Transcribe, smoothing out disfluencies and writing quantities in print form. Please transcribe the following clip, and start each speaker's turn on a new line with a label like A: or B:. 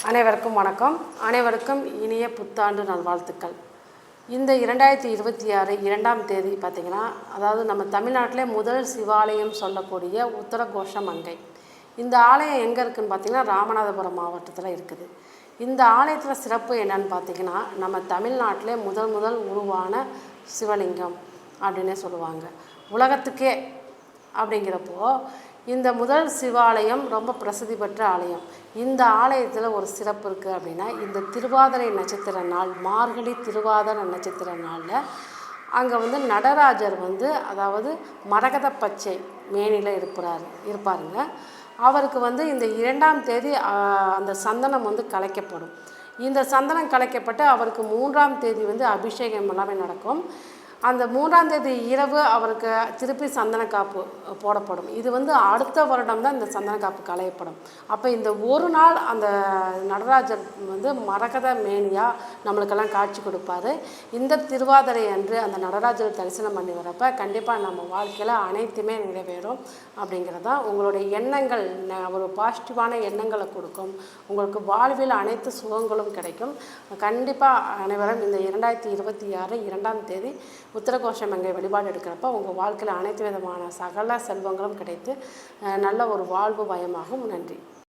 A: அனைவருக்கும் வணக்கம். அனைவருக்கும் இனிய புத்தாண்டு நல்வாழ்த்துக்கள். இந்த 2026 2ஆம் தேதி பார்த்திங்கன்னா, அதாவது நம்ம தமிழ்நாட்டிலே முதல் சிவாலயம் சொல்லக்கூடிய உத்தரகோஷ மங்கை. இந்த ஆலயம் எங்கே இருக்குதுன்னு பார்த்திங்கன்னா, ராமநாதபுரம் மாவட்டத்தில் இருக்குது. இந்த ஆலயத்தில் சிறப்பு என்னன்னு பார்த்திங்கன்னா, நம்ம தமிழ்நாட்டிலே முதல் உருவான சிவலிங்கம் அப்படின்னே சொல்லுவாங்க. உலகத்துக்கே அப்படிங்கிறப்போ இந்த முதல் சிவாலயம் ரொம்ப பிரசித்தி பெற்ற ஆலயம். இந்த ஆலயத்தில் ஒரு சிறப்பு இருக்குது அப்படின்னா, இந்த திருவாதிரை நட்சத்திர நாள், மார்கழி திருவாதிரை நட்சத்திர நாளில் அங்கே நடராஜர் அதாவது மரகத பச்சை மேனியில் இருப்பாருங்க. அவருக்கு இந்த 2ஆம் தேதி அந்த சந்தனம் கலைக்கப்படும். இந்த சந்தனம் கலைக்கப்பட்டு அவருக்கு 3ஆம் தேதி அபிஷேகம் எல்லாமே நடக்கும். அந்த 3ஆம் தேதி இரவு அவருக்கு திருப்பி சந்தன காப்பு போடப்படும். இது அடுத்த வருடம் தான் இந்த சந்தன காப்பு களையப்படும். அப்போ இந்த ஒரு நாள் அந்த நடராஜர் மரகத மேனியாக நம்மளுக்கெல்லாம் காட்சி கொடுப்பாரு. இந்த திருவாதிரை அன்று அந்த நடராஜர் தரிசனம் பண்ணி வரப்போ கண்டிப்பாக நம்ம வாழ்க்கையில் அனைத்துமே நிறைவேறும் அப்படிங்கிறதான். உங்களுடைய எண்ணங்கள் ஒரு பாசிட்டிவான எண்ணங்களை கொடுக்கும். உங்களுக்கு வாழ்வில் அனைத்து சுகங்களும் கிடைக்கும். கண்டிப்பாக அனைவரும் இந்த 2026 2ஆம் தேதி உத்தரகோஷ மங்கை வழிபாடு எடுக்கிறப்ப உங்கள் வாழ்க்கையில் அனைத்து விதமான சகல செல்வங்களும் கிடைத்து நல்ல ஒரு வாழ்வு பயமாகும். நன்றி.